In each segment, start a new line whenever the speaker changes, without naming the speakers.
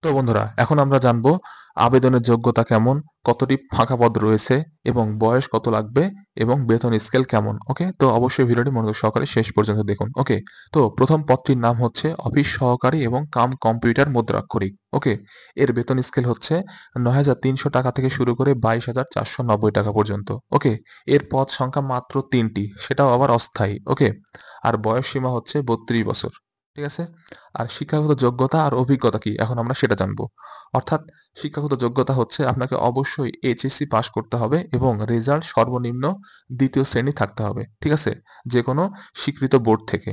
তো বন্ধুরা, এখন আমরা জানবো আবেদনের যোগ্যতা কেমন, কতটি ফাঁকা পদ রয়েছে এবং বয়স কত লাগবে এবং বেতন স্কেল কেমন। ওকে, তো অবশ্যই ভিডিওটি মনোযোগ সহকারে শেষ পর্যন্ত দেখুন। ওকে, তো প্রথম পদটির নাম হচ্ছে অফিস সহকারী এবং কাম কম্পিউটার মুদ্রাক্ষরিক। ওকে, এর বেতন স্কেল হচ্ছে ৯,৩০০ টাকা থেকে শুরু করে ২২,৪৯০ টাকা পর্যন্ত। ওকে, এর পদ সংখ্যা মাত্র ৩টি, সেটাও আবার অস্থায়ী। ওকে, আর বয়স সীমা হচ্ছে ৩২ বছর। ঠিক আছে? আর শিক্ষাগত যোগ্যতা আর অভিজ্ঞতা কি এখন আমরা সেটা জানবো। অর্থাৎ শিক্ষাগত যোগ্যতা হচ্ছে আপনাকে অবশ্যই এইচএসসি পাস করতে হবে এবং রেজাল্ট সর্বনিম্ন দ্বিতীয় শ্রেণী থাকতে হবে। ঠিক আছে? যে কোনো স্বীকৃত বোর্ড থেকে।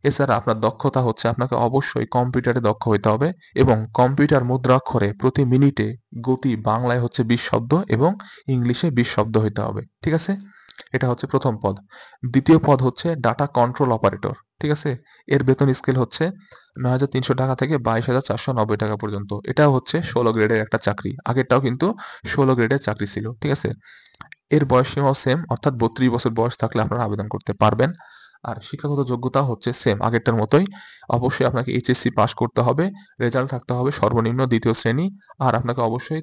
এছাড়া আপনার দক্ষতা হচ্ছে আপনাকে অবশ্যই কম্পিউটারে দক্ষ হইতে হবে এবং কম্পিউটার মুদ্রাক্ষরে প্রতি মিনিটে গতি বাংলায় হচ্ছে ২০ শব্দ এবং ইংলিশে ২০ শব্দ হইতে হবে। ঠিক আছে? এটা হচ্ছে প্রথম পদ। দ্বিতীয় পদ হচ্ছে ডাটা কন্ট্রোল অপারেটর। ঠিক আছে? এর বেতন স্কেল হচ্ছে ৯,৩০০ টাকা থেকে ২২,৪৯০ টাকা পর্যন্ত। এটাও হচ্ছে ১৬ গ্রেডের একটা চাকরি। আগেরটাও কিন্তু ১৬ গ্রেডের চাকরি ছিল। ঠিক আছে? এর বয়সসীমাও সেম, অর্থাৎ ৩২ বছর বয়স থাকলে আপনারা আবেদন করতে পারবেন। আর শিক্ষাগত যোগ্যতা হচ্ছে সেম আগেরটার মতোই। অবশ্যই আপনাকে এইচএসসি পাস করতে হবে, রেজাল্ট থাকতে হবে সর্বনিম্ন দ্বিতীয় শ্রেণী। আর আপনাকে অবশ্যই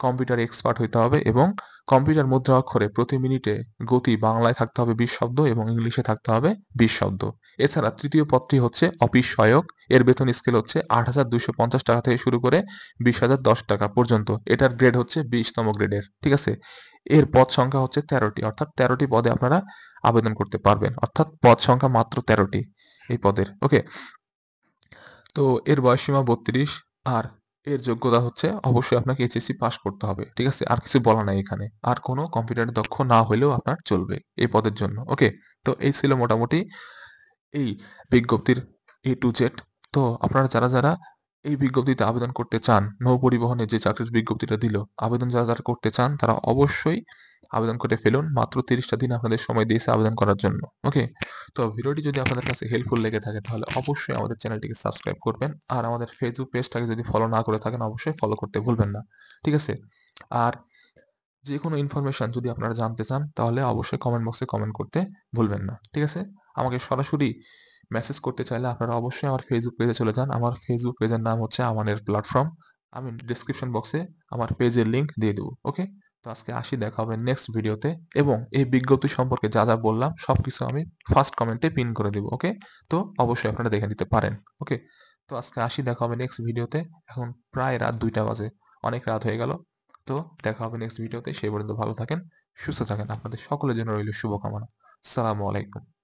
কম্পিউটার এক্সপার্ট হইতে হবে এবং কম্পিউটার মুদ্রা অক্ষরে প্রতি মিনিটে গতি বাংলায় থাকতে হবে ২০ শব্দ এবং ইংলিশে থাকতে হবে ২০ শব্দ। এছাড়া তৃতীয় পদটি হচ্ছে অফিস সহায়ক। এর বেতন স্কেল হচ্ছে ৮,২৫০ টাকা থেকে শুরু করে ২০,০১০ টাকা পর্যন্ত। এটার গ্রেড হচ্ছে ২০তম গ্রেডের। ঠিক আছে? এর পদ সংখ্যা হচ্ছে ১৩টি, অর্থাৎ ১৩টি পদে আপনারা আবেদন করতে পারবেন। অর্থাৎ পদ সংখ্যা মাত্র ১৩টি এই পদের। ওকে? তো এর বয়সসীমা ৩২। আর এর যোগ্যতা হচ্ছে অবশ্যই আপনাকে এইচএসসি পাস করতে হবে। ঠিক আছে? আর কিছু বলা নাই এখানে। আর কোনো কম্পিউটারে দক্ষ না হইলেও আপনার চলবে এই পদের জন্য। ওকে? তো এই ছিল মোটামুটি এই বিজ্ঞপ্তির A to Z। তো আপনারা যারা এই বিজ্ঞপ্তিতে আবেদন করতে চান, নৌ পরিবহনে যে চাকরির বিজ্ঞপ্তিটা দিল, আবেদন যারা করতে চান তারা অবশ্যই আবেদন করে ফেলুন। মাত্র ৩০ টা দিন আপনাদের সময় দিয়েছে আবেদন করার জন্য। ওকে? তো ভিডিওটি যদি আপনাদের কাছে হেল্পফুল লেগে থাকে তাহলে অবশ্যই আমাদের চ্যানেলটিকে সাবস্ক্রাইব করবেন। আর আমাদের ফেসবুক পেজটাকে যদি ফলো না করে থাকেন অবশ্যই ফলো করতে ভুলবেন না। ঠিক আছে? আর যেকোনো ইনফরমেশন যদি আপনারা জানতে চান তাহলে অবশ্যই কমেন্ট বক্সে কমেন্ট করতে ভুলবেন না। ঠিক আছে? আমাকে সরাসরি মেসেজ করতে চাইলে আপনারা অবশ্যই আমার ফেসবুক পেজে চলে যান। আমার ফেসবুক পেজের নাম হচ্ছে আমানের প্ল্যাটফর্ম। আমি ডেসক্রিপশন বক্সে আমার পেজের লিংক দিয়ে দেব। ওকে? তো আজকে আসি, দেখা হবে নেক্সট ভিডিওতে এবং এই বিজ্ঞপ্তি সম্পর্কে যা বললাম সবকিছু আমি ফার্স্ট কমেন্টে পিন করে দেব। ওকে? তো অবশ্যই আপনারা দেখে নিতে পারেন। ওকে? তো আজকে আসি, দেখা হবে নেক্সট ভিডিওতে। এখন প্রায় রাত ২টা বাজে। অনেক রাত হয়ে গেল। তো দেখা হবে নেক্সট ভিডিওতে। সেই পর্যন্ত ভালো থাকেন, সুস্থ থাকেন। আপনাদের সকলের জন্য রইল শুভকামনা। আসসালামু আলাইকুম।